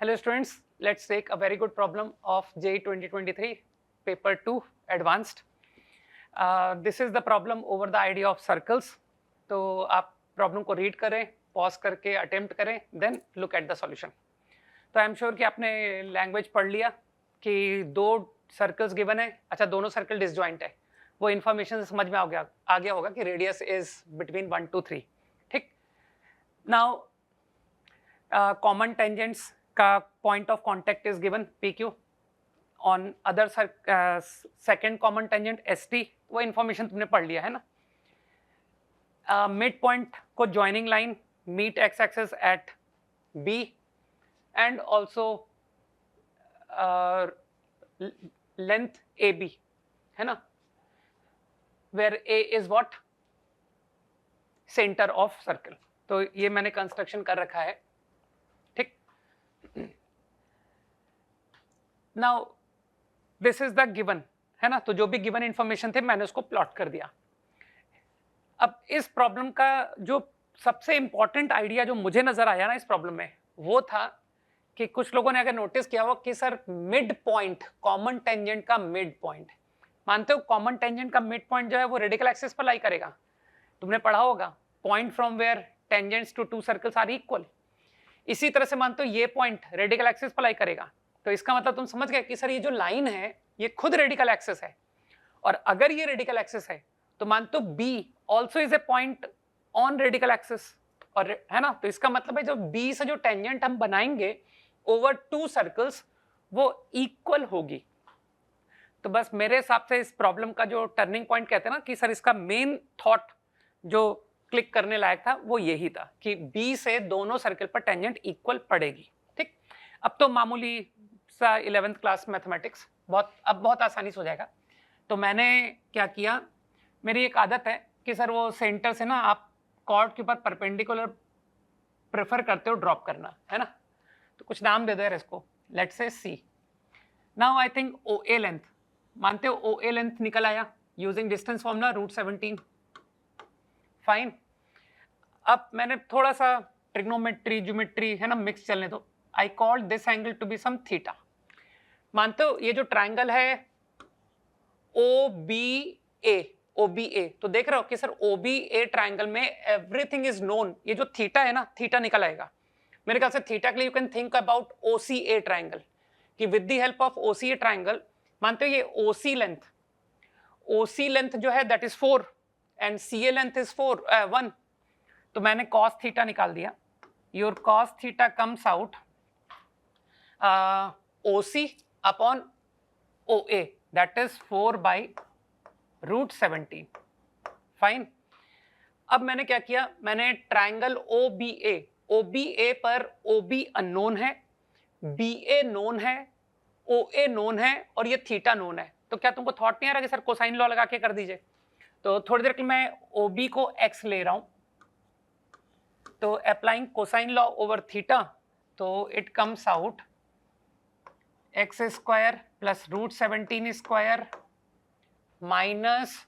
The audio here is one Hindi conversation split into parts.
Hello students, let's take a very good problem of JEE 2023 paper 2 advanced. This is the problem over the idea of circles. तो आप प्रॉब्लम को रीड करें, पॉज करके अटेम्प्ट करें, then look at the solution. तो आई एम श्योर कि आपने लैंग्वेज पढ़ लिया कि दो सर्कल्स गिवन है. अच्छा, दोनों सर्कल डिसजॉइंट है, वो इन्फॉर्मेशन समझ में आ गया होगा कि रेडियस इज बिटवीन 1 to 3. ठीक. नाउ कॉमन टेंजेंट्स का point of contact is given PQ. On other second common tangent ST, वो इन्फॉर्मेशन तुमने पढ़ लिया है ना. मिड पॉइंट को joining line meet x axis at B and also length AB है ना, where A is what, centre of circle. तो ये मैंने कंस्ट्रक्शन कर रखा है. Now this is the given है ना, तो जो भी गिवन इंफॉर्मेशन थे मैंने उसको प्लॉट कर दिया. अब इस प्रॉब्लम का जो सबसे इंपॉर्टेंट आइडिया जो मुझे नजर आया ना इस प्रॉब्लम में, वो था कि कुछ लोगों ने अगर नोटिस किया हो कि sir mid point, common tangent का मिड पॉइंट, मानते हो कॉमन टेंजेंट का मिड पॉइंट जो है वो रेडिकल एक्सिस पर लाई करेगा. तुमने पढ़ा होगा point from where tangents to two circles are equal. इसी तरह से मानते हो ये पॉइंट रेडिकल एक्सिस पर लाई करेगा. तो इसका मतलब तुम समझ गए कि सर ये जो लाइन है ये खुद रेडिकल एक्सिस है, और अगर ये रेडिकल एक्सिस है तो मानते हो B also is a point on radical axis, और है ना. तो इसका मतलब है जो B से जो टेंजेंट हम बनाएंगे ओवर टू सर्कल्स वो इक्वल होगी. तो बस मेरे हिसाब से इस प्रॉब्लम का जो टर्निंग पॉइंट कहते हैं ना कि सर इसका मेन थॉट जो क्लिक करने लायक था वो यही था कि B से दोनों सर्कल पर टेंजेंट इक्वल पड़ेगी. ठीक. अब तो मामूली सा 11th क्लास मैथमेटिक्स बहुत आसानी से हो जाएगा. तो मैंने क्या किया, मेरी एक आदत है कि सर वो सेंटर से ना आप कॉर्ड के ऊपर परपेंडिकुलर प्रेफर करते हो ड्रॉप करना, है ना. तो कुछ नाम दे दो यार इसको, let's say C. Now I think OA length, मानते हो OA लेंथ निकल आया यूजिंग डिस्टेंस फॉर्मूला √17. फाइन. अब मैंने थोड़ा सा ट्रिग्नोमेट्री, ज्योमेट्री है ना मिक्स चलने दो. I called this angle to be some theta. मानते हो ये जो ट्राइंगल है OBA, तो देख रहे हो कि सर OBA ट्राइंगल में एवरीथिंग इज नोन. ये जो थीटा है ना, थीटा निकल आएगा. मेरे ख्याल से थीटा के लिए you can think about OCA triangle, कि with the help of OCA triangle मानते हो ये OC लेंथ जो है that is 4 and CA length is 1. तो मैंने cos थीटा निकाल दिया. Your cos theta comes out OC upon OA, that is 4/√17. Fine. अब मैंने क्या किया, मैंने ट्राइंगल OBA पर OB अननोन है, BA नोन है, OA नोन है और ये थीटा नोन है. तो क्या तुमको थॉट नहीं आ रहा कि सर कोसाइन लॉ लगा के कर दीजिए. तो थोड़ी देर के लिए मैं OB को x ले रहा हूं. तो applying cosine law over theta, तो it comes out x square plus √17 square minus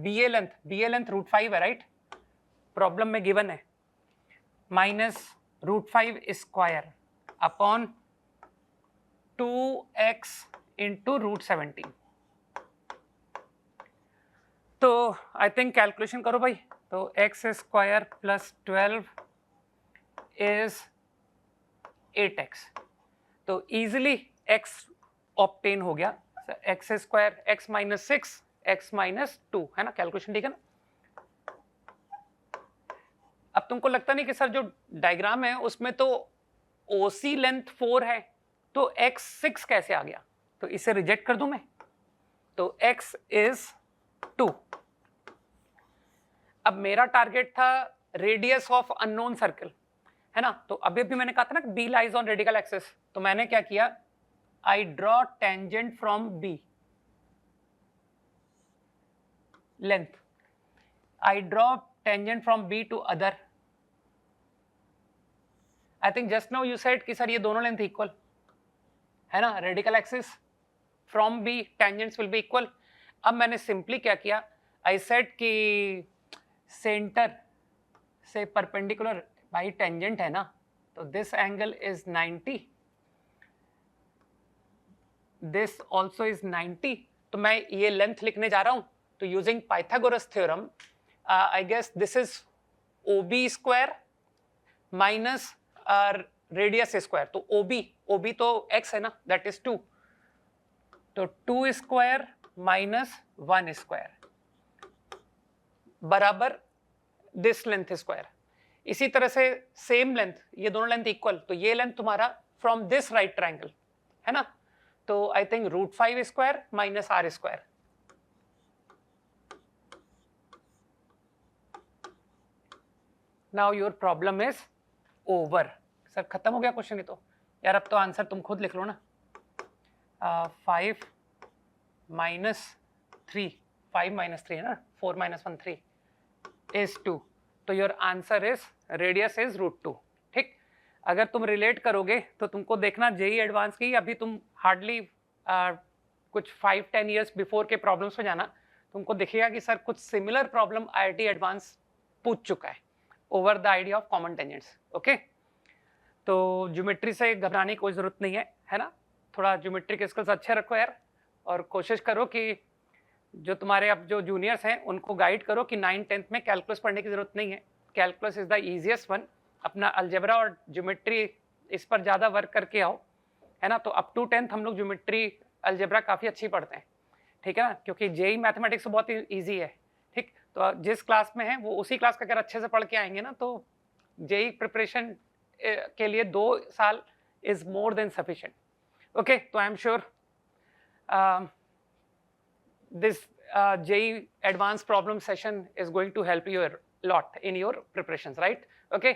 BA length √5 है राइट, प्रॉब्लम में गिवन है, minus √5 square upon 2x into √17. तो आई थिंक कैलकुलेशन करो भाई. तो x square plus 12 is 8x. तो इजिली x ऑब्टेन हो गया. x square x minus 6 x minus 2 है ना. कैलकुलेशन ठीक है ना. अब तुमको लगता नहीं कि सर जो डायग्राम है उसमें तो OC लेंथ 4 है, तो x 6 कैसे आ गया. तो इसे रिजेक्ट कर दूं मैं. तो x इज 2. अब मेरा टारगेट था रेडियस ऑफ अननोन सर्कल, है ना. तो अभी मैंने कहा था ना B lies on radical axis. तो मैंने क्या किया, I draw tangent from B length, I draw tangent from B to other. I think just now you said कि सर ये दोनों लेंथ इक्वल है ना, radical axis from B tangents will be equal. अब मैंने सिंपली क्या किया, आई सेड कि सेंटर से परपेंडिकुलर भाई टेंजेंट है ना, तो this angle is 90, this also is 90. तो मैं ये लेंथ लिखने जा रहा हूं. तो using Pythagoras theorem I guess this is OB square minus radius square. तो OB तो x है ना, दैट इज 2. तो 2 स्क्वायर माइनस 1 स्क्वायर बराबर दिस लेंथ स्क्वायर. इसी तरह से सेम लेंथ, ये दोनों लेंथ इक्वल, तो ये लेंथ तुम्हारा फ्रॉम दिस राइट ट्रायंगल है ना. तो I think √5 square minus R square. Now your problem is over. Sir खत्म हो गया क्वेश्चन. ये तो यार अब तो आंसर तुम खुद लिख लो ना. 5 माइनस 3, 5 माइनस 3 है ना, 4 माइनस 1 3 इज 2. तो your answer is radius is √2. ठीक. अगर तुम रिलेट करोगे तो तुमको देखना जेई एडवांस की अभी तुम हार्डली कुछ 5-10 ईयर्स बिफोर के प्रॉब्लम्स में जाना, तुमको दिखेगा कि सर कुछ सिमिलर प्रॉब्लम IIT एडवांस पूछ चुका है over the idea of common tangents. Okay. तो ज्योमेट्री से घबराने की कोई जरूरत नहीं है ना. थोड़ा ज्योमेट्री के स्किल्स अच्छे रखो यार, और कोशिश करो कि जो तुम्हारे अब जो जूनियर्स हैं उनको गाइड करो कि 9th-10th में कैलकुलस पढ़ने की जरूरत नहीं है. Calculus is the easiest one. अपना अलजेब्रा और ज्योमेट्री इस पर ज़्यादा वर्क करके आओ, है ना. तो अप टू 10th हम लोग ज्योमेट्री अलजेब्रा काफ़ी अच्छी पढ़ते हैं, ठीक है ना, क्योंकि जेई मैथमेटिक्स बहुत ईजी है. ठीक. तो जिस क्लास में है वो उसी क्लास का अगर अच्छे से पढ़ के आएंगे ना, तो जेई प्रिपरेशन के लिए 2 साल is more than sufficient. Okay. तो I am sure this JEE advanced problem session is going to help you a lot in your preparations, right? Okay.